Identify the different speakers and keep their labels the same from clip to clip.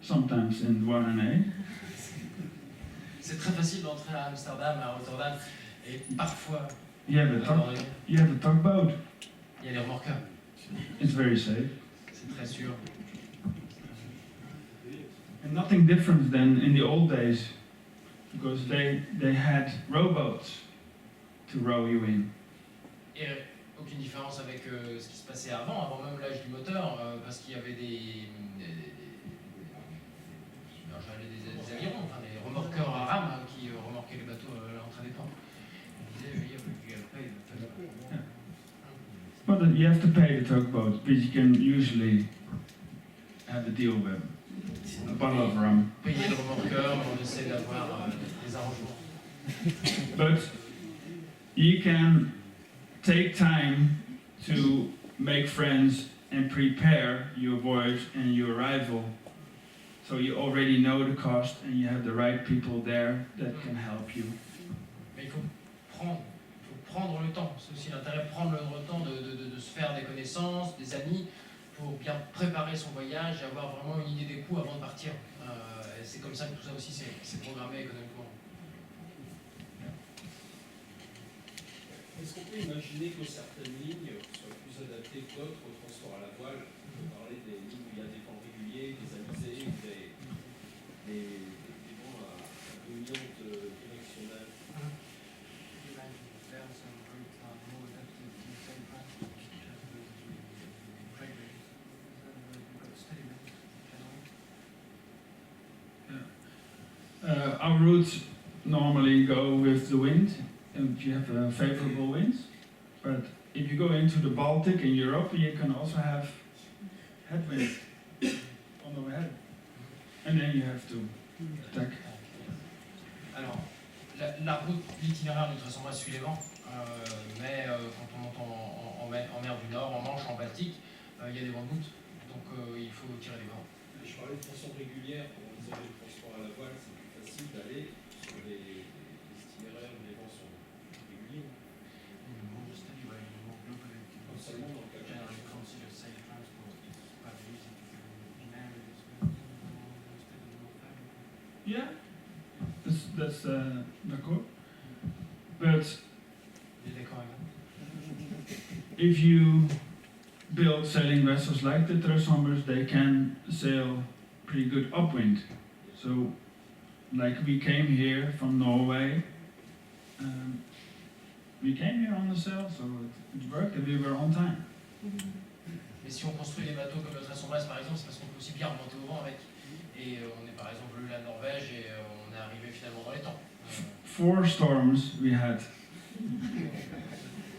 Speaker 1: sometimes in 1&A.
Speaker 2: C'est très facile d'entrer à Amsterdam, à Rotterdam, et parfois
Speaker 1: You have a tugboat.
Speaker 2: il y a les remorqueurs.
Speaker 1: It's very safe.
Speaker 2: C'est très sûr.
Speaker 1: And nothing different than in the old days, because they had rowboats to row you in.
Speaker 2: Et aucune différence avec ce qui se passait avant même l'âge du moteur, parce qu'il y avait des avirons, enfin des remorqueurs à rames qui remorquaient les bateaux à l'entrée des ports. Ils disaient, you gotta pay.
Speaker 1: But you have to pay the tugboat, but you can usually have a deal with a bottle of rum.
Speaker 2: Payer le remorqueur, on essaie d'avoir des arrangements.
Speaker 1: But you can take time to make friends and prepare your voyage and your arrival. So you already know the cost and you have the right people there that can help you.
Speaker 2: Mais il faut prendre le temps. C'est aussi l'intérêt de prendre le temps de se faire des connaissances, des amis, pour bien préparer son voyage et avoir vraiment une idée des coûts avant de partir. Et c'est comme ça que tout ça aussi c'est programmé économiquement.
Speaker 3: Est-ce qu'on peut imaginer que certaines lignes soient plus adaptées que d'autres au transport à la voile? On peut parler des lignes où il y a des temps réguliers, des amusés, des vents à dominante directionnelle.
Speaker 1: Our routes normally go with the wind, if you have favorable winds. But if you go into the Baltic in Europe, you can also have headwind on the head. And then you have to attack.
Speaker 2: Alors, la route, l'itinéraire de toute façon suit les vents, mais quand on monte en mer du Nord, en Manche, en Baltique, il y a des vents de gouttes, donc il faut tirer les vents.
Speaker 3: Je parlais de façon régulière, pour envisager le transport à la voile, c'est plus facile d'aller sur les itinéraires où les vents sont réguliers. Non seulement dans le cas de
Speaker 1: Yeah, that's d'accord. But if you build sailing vessels like the Treshommers, they can sail pretty good upwind. So, like we came here from Norway, we came here on the sail, so it worked and we were on time.
Speaker 2: Mais si on construit des bateaux comme le Treshommers par exemple, c'est parce qu'on peut aussi bien remonter au vent avec. Et on est par exemple venu la Norvège et on est arrivé finalement dans les temps.
Speaker 1: 4 storms we had.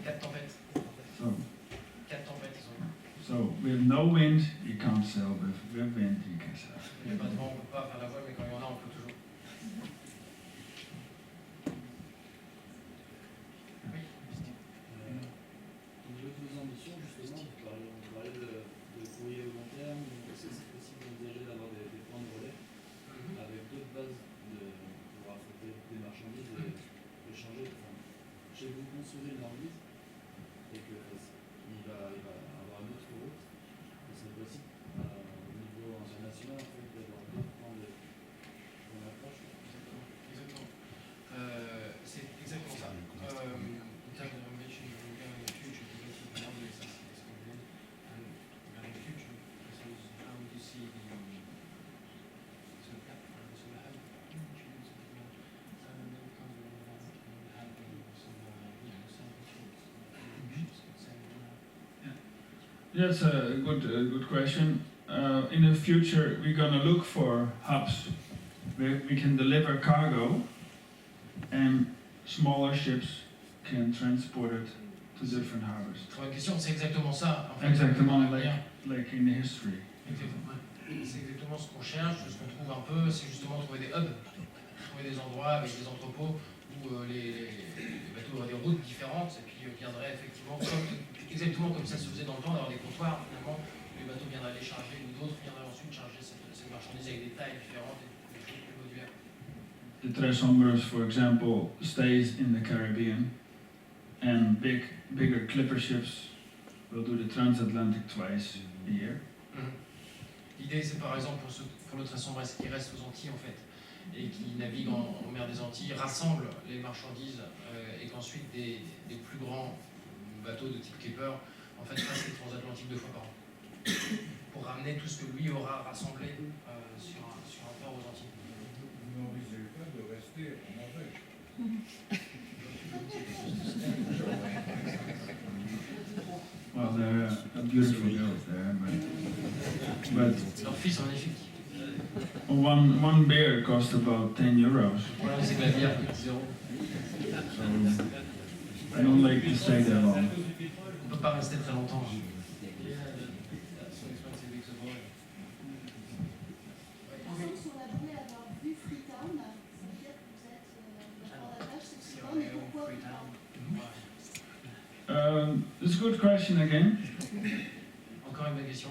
Speaker 2: 4 tempêtes.
Speaker 1: So,
Speaker 2: 4 tempêtes.
Speaker 1: so with no wind, you can't sail. With wind, you can sail.
Speaker 2: Il n'y a pas de vent, on ne peut pas faire la voile, mais quand il y en a, on peut toujours. Oui.
Speaker 4: Au niveau de vos ambitions, justement, vous parlez de courrier au long terme, est-ce que c'est possible d'envisager d'avoir des points de relais avec d'autres bases pour affronter des marchandises et échanger? Chez vous concevez une marchandise et qu'il va avoir une autre route, et c'est possible au niveau international en fait, d'avoir d'autres points d'approche.
Speaker 2: Exactement. C'est exactement ça. In terms of ambition, we're going in the future to go to the boundaries as convenient, and in the future, this is how you see the sort of platform, so the hub, and then it comes around that, and we have some ships that say
Speaker 1: That's a good question. In the future, we're gonna look for hubs where we can deliver cargo, and smaller ships can transport it to different harbors.
Speaker 2: Très bonne question, c'est exactement ça. En fait,
Speaker 1: Exactement, like in history.
Speaker 2: Exactement. C'est exactement ce qu'on cherche, ce qu'on trouve un peu, c'est justement trouver des hubs, trouver des endroits avec des entrepôts où les bateaux auraient des routes différentes et puis viendraient effectivement, exactement comme ça se faisait dans le temps, d'avoir des comptoirs finalement, où les bateaux viendraient les charger ou d'autres viendraient ensuite charger cette marchandise avec des tailles différentes et des choses plus modulaires.
Speaker 1: The Treshommers, for example, stays in the Caribbean, and bigger clipper ships will do the transatlantic twice a year.
Speaker 2: L'idée, c'est par exemple pour le Tresson-Brest qui reste aux Antilles en fait, et qui navigue en mer des Antilles, rassemble les marchandises et qu'ensuite des plus grands bateaux de type clipper en fait passent les transatlantiques 2 fois par an pour ramener tout ce que lui aura rassemblé sur un port aux Antilles.
Speaker 5: Vous n'envisagez pas de rester en Norvège?
Speaker 1: Well, there are beautiful hills there, but
Speaker 2: Leur fils est magnifique.
Speaker 1: one beer cost about 10 euros.
Speaker 2: Voilà, c'est que la bière coûte 10 €.
Speaker 1: So I don't like to stay there long.
Speaker 2: On ne peut pas rester très longtemps.
Speaker 6: Par exemple, sur la journée avoir vu Freetown, ça veut dire que vous êtes votre port d'attache, c'est Freetown, et pourquoi Freetown?
Speaker 1: It's a good question again.
Speaker 2: Encore une bonne question.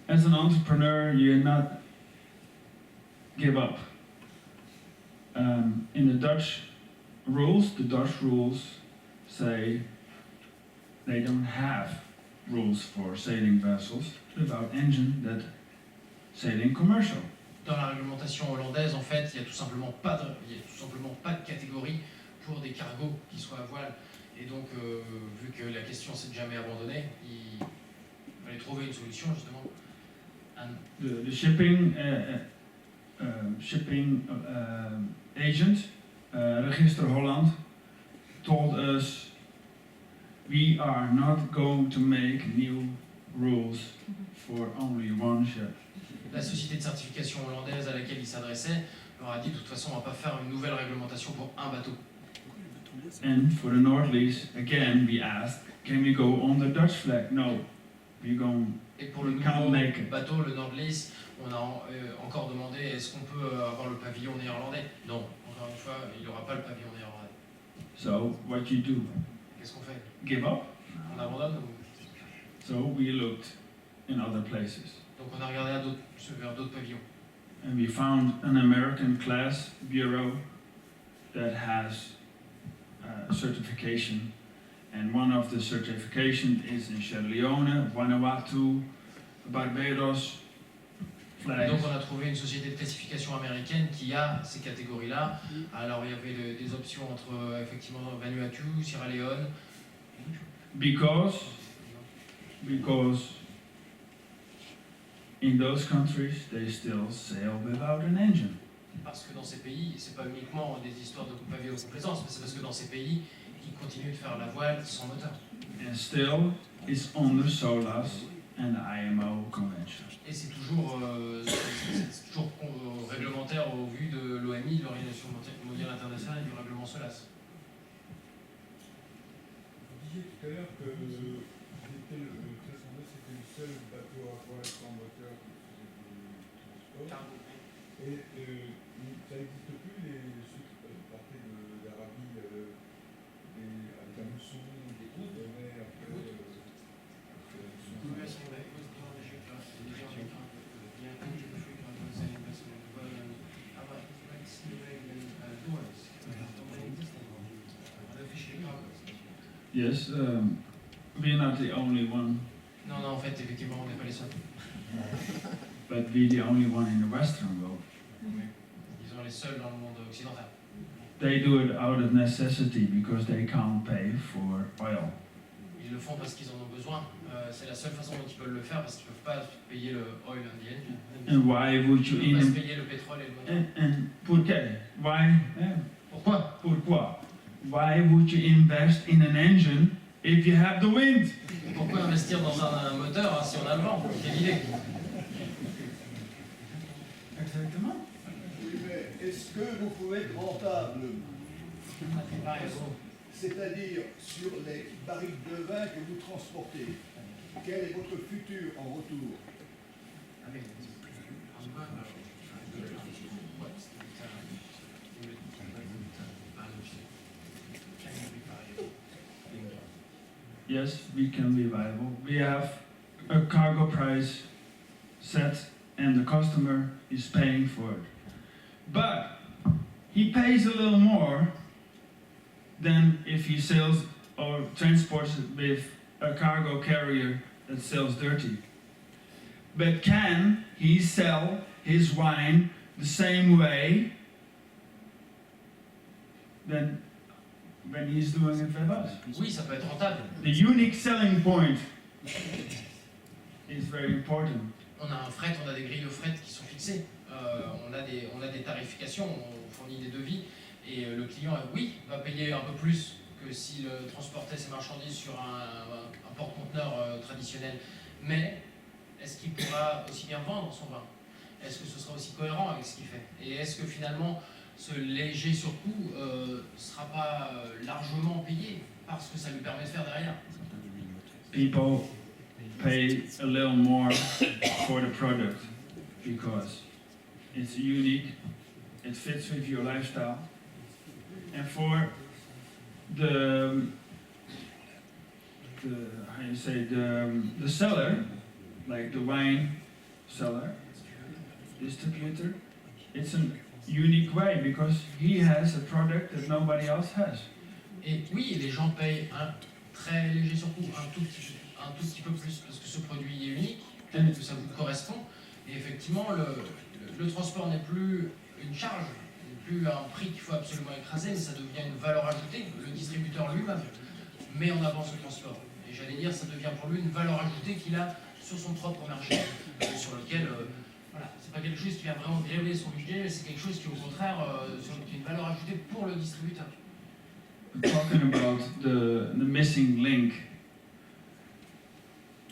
Speaker 1: As an entrepreneur, you not give up. In the Dutch rules say they don't have rules for sailing vessels without engine that sailing commercial.
Speaker 2: Dans la réglementation hollandaise, en fait, il n'y a tout simplement pas de catégorie pour des cargos qui soient à voile. Et donc, vu que la question s'est jamais abandonnée, il fallait trouver une solution justement.
Speaker 1: The shipping agent, Register Holland, told us we are not going to make new rules for only one ship.
Speaker 2: La société de certification hollandaise à laquelle il s'adressait leur a dit de toute façon on ne va pas faire une nouvelle réglementation pour un bateau.
Speaker 1: And for the Nordlies, again, we asked, can we go on the Dutch flag? No, we're going.
Speaker 2: Et pour le
Speaker 1: We can't
Speaker 2: nouveau
Speaker 1: make it.
Speaker 2: bateau, le Nordlies, on a encore demandé est-ce qu'on peut avoir le pavillon néerlandais? Non, encore une fois, il n'y aura pas le pavillon néerlandais.
Speaker 1: So what you do?
Speaker 2: Qu'est-ce qu'on fait?
Speaker 1: Give up?
Speaker 2: On abandonne ou...
Speaker 1: So we looked in other places,
Speaker 2: Donc on a regardé vers d'autres pavillons.
Speaker 1: and we found an American class bureau that has certification, and one of the certification is in Sierra Leone, Vanuatu, Barbados,
Speaker 2: Et
Speaker 1: flags.
Speaker 2: donc on a trouvé une société de classification américaine qui a ces catégories-là. Alors il y avait des options entre effectivement Vanuatu, Sierra Leone.
Speaker 1: Because in those countries they still sail without an engine.
Speaker 2: Parce que dans ces pays, c'est pas uniquement des histoires de pavillon de complaisance, mais c'est parce que dans ces pays, ils continuent de faire la voile sans moteur.
Speaker 1: And still it's under SOLAS and IMO convention.
Speaker 2: Et c'est toujours réglementaire au vu de l'OMI, de l'Organisation mondiale internationale et du règlement SOLAS.
Speaker 5: Vous disiez tout à l'heure que le Tresson, c'était le seul bateau à voile sans moteur qui faisait du transport. Et ça n'existe plus, ceux qui partaient d'Arabie avec la mousson, des routes, mais après.
Speaker 1: Yes, we're not the only one,
Speaker 2: Non, non, en fait, effectivement, on n'est pas les seuls.
Speaker 1: but we're the only one in the Western world.
Speaker 2: Ils sont les seuls dans le monde occidental.
Speaker 1: They do it out of necessity because they can't pay for oil.
Speaker 2: Ils le font parce qu'ils en ont besoin. C'est la seule façon dont ils peuvent le faire parce qu'ils ne peuvent pas payer le oil and the engine.
Speaker 1: And why would you
Speaker 2: Ils ne peuvent pas se
Speaker 1: even?
Speaker 2: payer le pétrole et le moteur.
Speaker 1: And pourquoi? Why?
Speaker 2: Pourquoi?
Speaker 1: Pourquoi? Why would you invest in an engine if you have the wind?
Speaker 2: Pourquoi investir dans un moteur si on a le vent? Quelle idée?
Speaker 1: Exactement.
Speaker 7: Oui, mais est-ce que vous pouvez être rentable, c'est-à-dire sur les barriques de vin que vous transportez? Quel est votre futur en retour?
Speaker 1: Yes, we can be viable. We have a cargo price set and the customer is paying for it. But he pays a little more than if he sails or transports it with a cargo carrier that sails dirty. But can he sell his wine the same way than when he's doing it with us?
Speaker 2: Oui, ça peut être rentable.
Speaker 1: The unique selling point is very important.
Speaker 2: On a un fret, on a des grilles de fret qui sont fixées. On a des tarifications, on fournit des devis. Et le client, oui, va payer un peu plus que s'il transportait ses marchandises sur un porte-conteneur traditionnel. Mais est-ce qu'il pourra aussi bien vendre son vin? Est-ce que ce sera aussi cohérent avec ce qu'il fait? Et est-ce que finalement, ce léger surcoût ne sera pas largement payé par ce que ça lui permet de faire derrière?
Speaker 1: People pay a little more for the product because it's unique, it fits with your lifestyle, and for the how you say the seller, like the wine seller, distributor, it's a unique way because he has a product that nobody else has.
Speaker 2: Et oui, les gens payent un très léger surcoût, un tout petit peu plus, parce que ce produit est unique, peut-être que ça vous correspond. Et effectivement, le transport n'est plus une charge, n'est plus un prix qu'il faut absolument écraser, mais ça devient une valeur ajoutée. Le distributeur lui-même met en avant ce transport. Et j'allais dire, ça devient pour lui une valeur ajoutée qu'il a sur son propre marché, sur lequel, voilà, c'est pas quelque chose qui vient vraiment grever son budget, mais c'est quelque chose qui, au contraire, qui est une valeur ajoutée pour le distributeur.
Speaker 1: Talking about the missing link,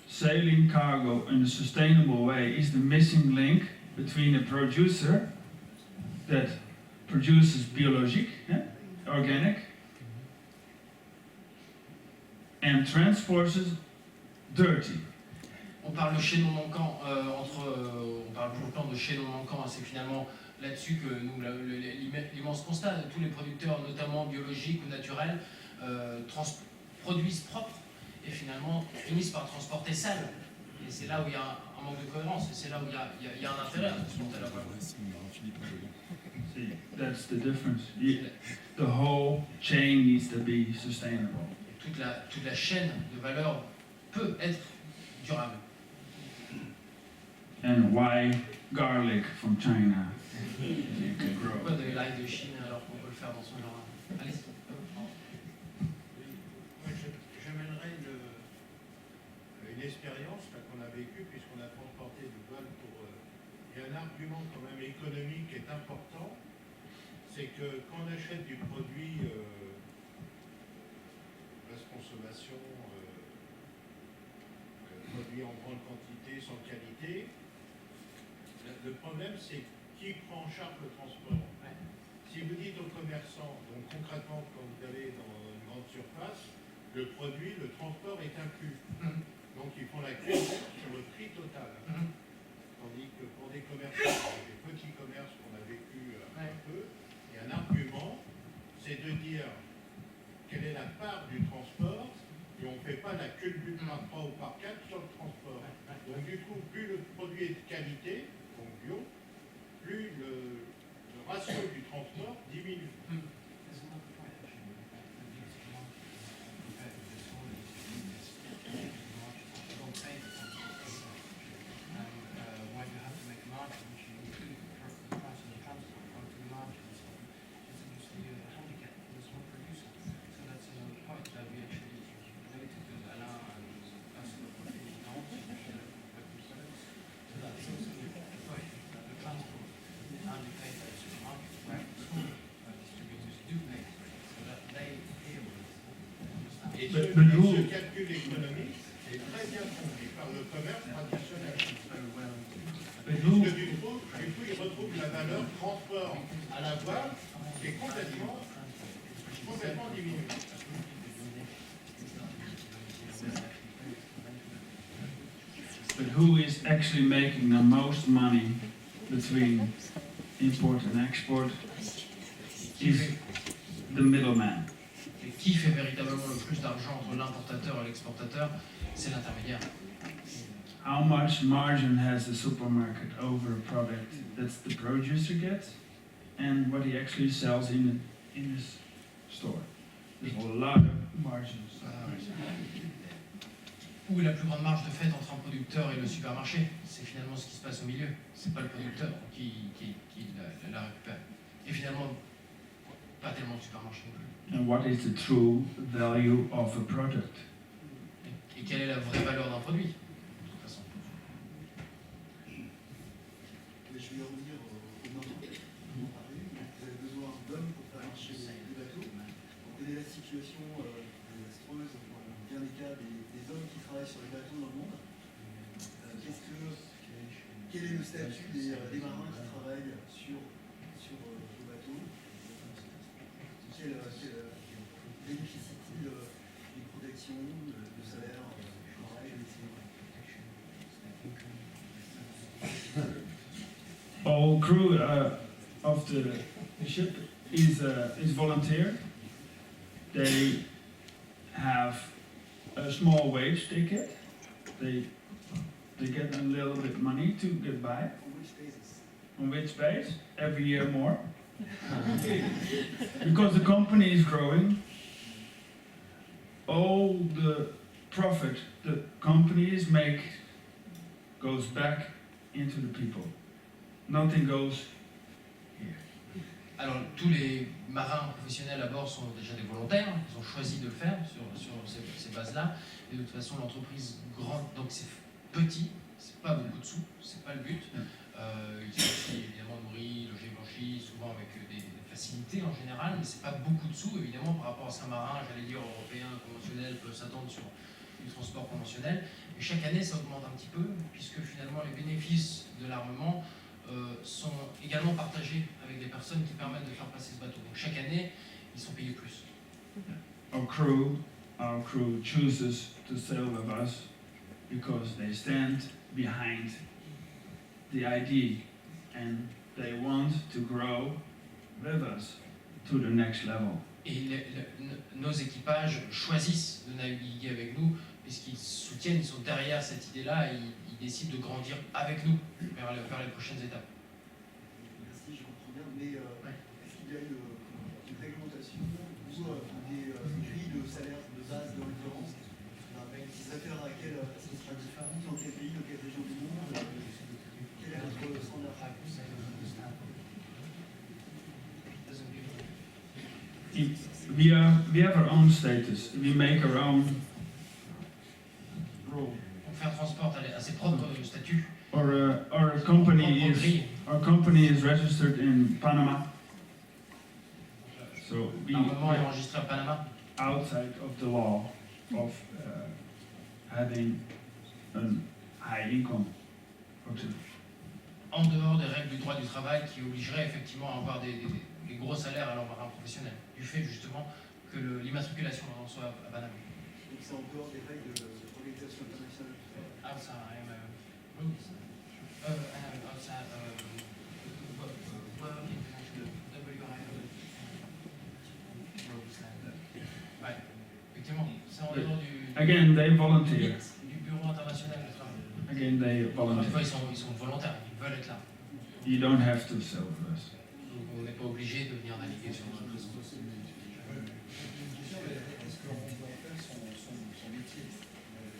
Speaker 1: sailing cargo in a sustainable way is the missing link between a producer that produces biologique, organic, and transports it dirty.
Speaker 2: On parle de chaînon manquant, on parle tout le temps de chaînon manquant, c'est finalement là-dessus que nous, l'immense constat de tous les producteurs, notamment biologiques ou naturels, produisent propre et finalement finissent par transporter sale. Et c'est là où il y a un manque de cohérence, et c'est là où il y a un intérêt à transporter la voile.
Speaker 1: See, that's the difference. The whole chain needs to be sustainable.
Speaker 2: Et toute la chaîne de valeur peut être durable.
Speaker 1: And why garlic from China? You can grow.
Speaker 2: Pourquoi de l'ail de Chine alors qu'on peut le faire dans son jardin? Allez-y.
Speaker 8: J'amènerais une expérience qu'on a vécue puisqu'on a transporté du voile pour... Il y a un argument quand même économique qui est important, c'est que quand on achète du produit basse consommation, produit en grande quantité, sans qualité, le problème c'est qui prend en charge le transport. Si vous dites aux commerçants, donc concrètement quand vous allez dans une grande surface, le produit, le transport est inclus. Donc ils font la création sur le prix total. Tandis que pour des commerçants, des petits commerces qu'on a vécu un peu, il y a un argument, c'est de dire quelle est la part du transport et on ne fait pas la culbute par 3 ou par 4 sur le transport. Donc du coup, plus le produit est de qualité, donc bio, plus le ratio du transport diminue. Et ce calcul économique est très bien compris par le commerce traditionnel. Puisque du coup, il retrouve la valeur transport à la voile qui est complètement diminuée.
Speaker 1: But who is actually making the most money between import and export is the middleman.
Speaker 2: Et qui fait véritablement le plus d'argent entre l'importateur et l'exportateur? C'est l'intermédiaire.
Speaker 1: How much margin has the supermarket over a product that the producer gets and what he actually sells in his store? There's a lot of margins.
Speaker 2: Où est la plus grande marge de fait entre un producteur et le supermarché? C'est finalement ce qui se passe au milieu. C'est pas le producteur qui la récupère. Et finalement, pas tellement le supermarché non plus.
Speaker 1: And what is the true value of a product?
Speaker 2: Et quelle est la vraie valeur d'un produit, de toute façon?
Speaker 9: Je vais revenir au moment où vous parlez. Vous avez besoin d'hommes pour faire marcher les bateaux. Quelle est la situation désastreuse dans bien des cas des hommes qui travaillent sur les bateaux dans le monde? Quel est le statut des marins qui travaillent sur vos bateaux? Quel bénéficie-t-il d'une protection, de salaire, de travail, etc.
Speaker 1: All crew of the ship is volunteer. They have a small wage they get. They get a little bit money to get by.
Speaker 9: On which basis?
Speaker 1: On which base? Every year more. Because the company is growing. All the profit the companies make goes back into the people. Nothing goes here.
Speaker 2: Alors, tous les marins professionnels à bord sont déjà des volontaires, ils ont choisi de le faire sur ces bases-là, et de toute façon l'entreprise grande, donc c'est petit, c'est pas beaucoup de sous, c'est pas le but. Ils sont aussi évidemment nourris, logés, blanchis, souvent avec des facilités en général, mais c'est pas beaucoup de sous évidemment par rapport à ce qu'un marin, j'allais dire européen, conventionnel, peut s'attendre sur du transport conventionnel. Et chaque année ça augmente un petit peu, puisque finalement les bénéfices de l'armement sont également partagés avec les personnes qui permettent de faire passer ce bateau. Donc chaque année, ils sont payés plus.
Speaker 1: Our crew chooses to sail with us because they stand behind the idea and they want to grow with us to the next level.
Speaker 2: Et nos équipages choisissent de naviguer avec nous puisqu'ils soutiennent, ils sont derrière cette idée-là et ils décident de grandir avec nous vers les prochaines étapes.
Speaker 9: Merci, je comprends bien, mais est-ce qu'il y a une réglementation ou des grilles de salaire de base de référence qui s'affaire à laquelle ce sera différent dans quel pays, dans quelle région du monde? Quel est votre standard?
Speaker 1: We have our own status. We make our own rule.
Speaker 2: On fait un transport à ses propres statuts.
Speaker 1: Our company is registered in Panama. So we
Speaker 2: L'armement est enregistré à Panama.
Speaker 1: outside of the law of having a high income. For example.
Speaker 2: En dehors des règles du droit du travail qui obligeraient effectivement à avoir des gros salaires à leurs marins professionnels, du fait justement que l'immatriculation soit à Panama.
Speaker 9: Donc c'est en dehors des règles de l'Organisation internationale du travail.
Speaker 2: Outside rules. Outside World International WIO rules. Ouais, effectivement, c'est en dehors
Speaker 1: Again, they volunteer.
Speaker 2: du Bureau international du travail.
Speaker 1: Again, they
Speaker 2: Encore une
Speaker 1: volunteer.
Speaker 2: fois, ils sont volontaires, ils veulent être là.
Speaker 1: You don't have to sell with us.
Speaker 2: Donc on n'est pas obligé de venir naviguer sur notre réseau.
Speaker 5: Est-ce qu'on doit faire son métier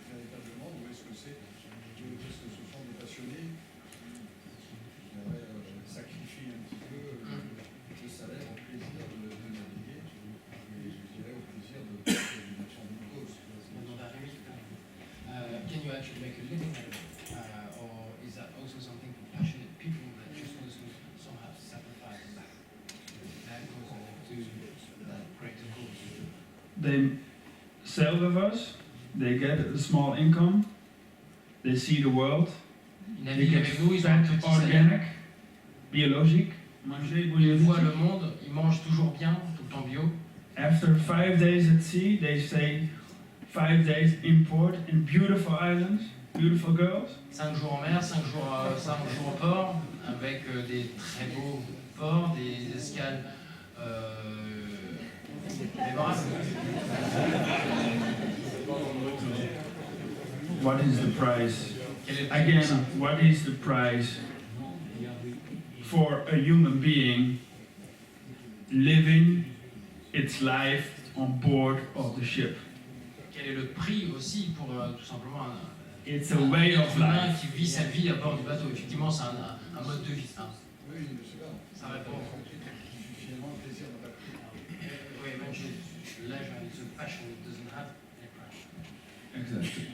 Speaker 5: véritablement, ou est-ce que ce sont des passionnés qui sacrifient un petit peu le salaire au plaisir de naviguer et je dirais au plaisir de l'action d'une cause?
Speaker 2: Can you actually make a living out of it? Or is that also something for passionate people that just want to somehow sacrifice that cause to that greater cause?
Speaker 1: They sail with us, they get a small income, they see the world,
Speaker 2: Ils
Speaker 1: they
Speaker 2: naviguent
Speaker 1: get
Speaker 2: avec nous, ils ont un
Speaker 1: fat,
Speaker 2: petit salaire,
Speaker 1: organic, biologique, manger
Speaker 2: ils
Speaker 1: biologique.
Speaker 2: voient le monde, ils mangent toujours bien, tout le temps bio.
Speaker 1: After 5 days at sea, they stay 5 days in port in beautiful islands, beautiful girls.
Speaker 2: 5 jours en mer, 5 jours au port, avec des très beaux ports, des escales mémorables.
Speaker 1: What is the price?
Speaker 2: Quel est le prix?
Speaker 1: Again, what is the price for a human being living its life on board of the ship?
Speaker 2: quel est le prix aussi pour tout simplement
Speaker 1: It's a way of
Speaker 2: être humain
Speaker 1: life.
Speaker 2: qui vit sa vie à bord du bateau. Effectivement, c'est un mode de vie. Hein.
Speaker 7: Oui, c'est là.
Speaker 2: Ça répond.
Speaker 7: Finalement, le plaisir n'a pas de prix.
Speaker 2: Oui, eventually, leisure is a passion that doesn't have any price.
Speaker 1: Exactly.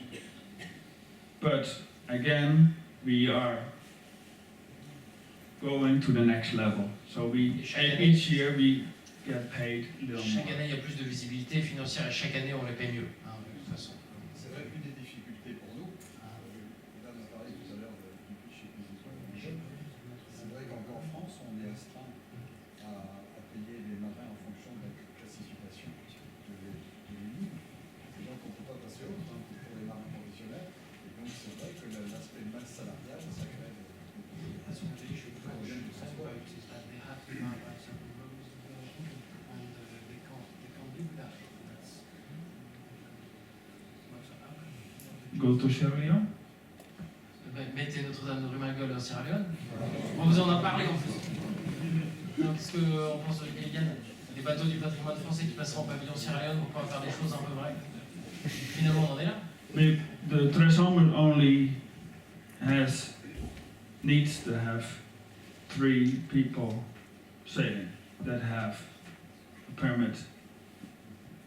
Speaker 1: But again, we are going to the next level. So each year we get paid a little
Speaker 2: Chaque
Speaker 1: more.
Speaker 2: année, il y a plus de visibilité financière et chaque année, on les paye mieux. Hein, de toute façon.
Speaker 7: C'est vrai, une des difficultés pour nous, Madame a parlé tout à l'heure du fichier physique. C'est vrai qu'encore en France, on est astreint à payer les marins en fonction de la classification de l'UNI. C'est gens qu'on ne peut pas passer autre pour les marins professionnels. Et donc c'est vrai que l'aspect masse salariale, ça crée des problèmes de transport.
Speaker 1: Go to Sierra Leone?
Speaker 2: Mettez Notre-Dame de Rumagol en Sierra Leone. On vous en a parlé en fait. Qu'est-ce qu'on pense de Yann? Des bateaux du patrimoine français qui passeront en pavillon Sierra Leone pour pouvoir faire des choses un peu vraies. Finalement, on en est là.
Speaker 1: Mais the Tresommer only needs to have 3 people sailing that have a permit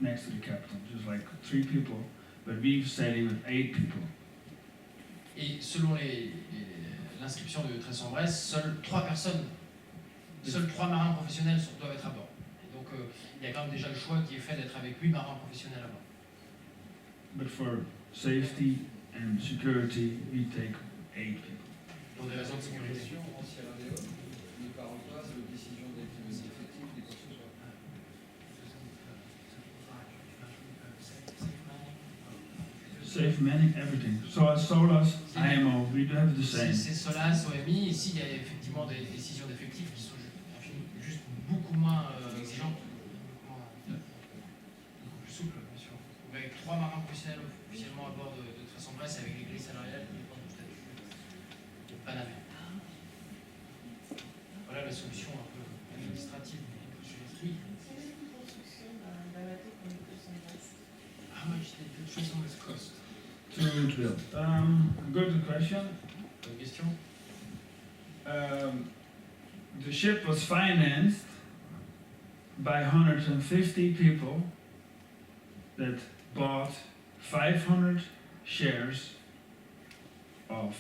Speaker 1: next to the captain, just like 3 people. But we're sailing with 8 people.
Speaker 2: Et selon l'inscription de Tresson-Bresse, seules 3 personnes, seuls 3 marins professionnels doivent être à bord. Et donc il y a quand même déjà le choix qui est fait d'être avec 8 marins professionnels à bord.
Speaker 1: But for safety and security, we take 8 people.
Speaker 2: Pour des raisons de sécurité.
Speaker 4: En Sierra Leone, ne parle pas de décision d'activité effective des quoi que ce soit.
Speaker 1: Safe manning, everything. So as SOLAS, IMO, we do have the same.
Speaker 2: C'est SOLAS, OMI, ici il y a effectivement des décisions d'effectifs qui sont juste beaucoup moins exigeantes, beaucoup plus souples, bien sûr. Avec 3 marins professionnels officiellement à bord de Tresson-Bresse avec les grilles salariales qui dépendent du statut de Panama. Voilà la solution un peu administrative. Oui.
Speaker 6: Quel est le coût de construction d'un bateau comme le Tresson-Bresse?
Speaker 2: How much did the Tresson-Bresse cost?
Speaker 1: To build. Good question.
Speaker 2: Bonne question.
Speaker 1: The ship was financed by 150 people that bought 500 shares of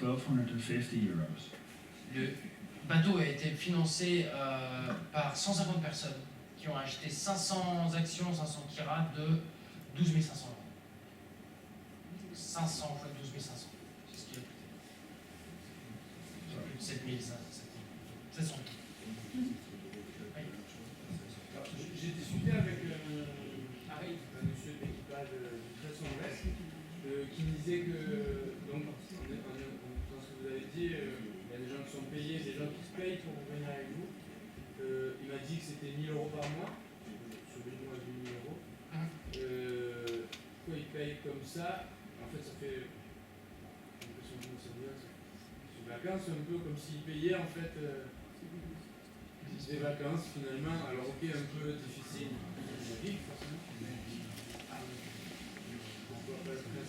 Speaker 1: 1,250 euros.
Speaker 2: Le bateau a été financé par 150 personnes qui ont acheté 500 actions, 500 kirats de 12 500 euros. 500 fois 12 500, c'est ce qui a coûté. Plus de 7 700.
Speaker 5: J'ai discuté avec Harry, un monsieur de l'équipage du Tresson-Bresse, qui me disait que, donc, dans ce que vous avez dit, il y a des gens qui sont payés, des gens qui se payent pour venir avec vous. Il m'a dit que c'était 1 000 euros par mois, sur 8 mois, 8 000 euros. Pourquoi ils payent comme ça? En fait, ça fait vacances, un peu comme s'ils payaient en fait des vacances finalement. Alors ok, un peu difficile à vivre forcément. On peut pas être très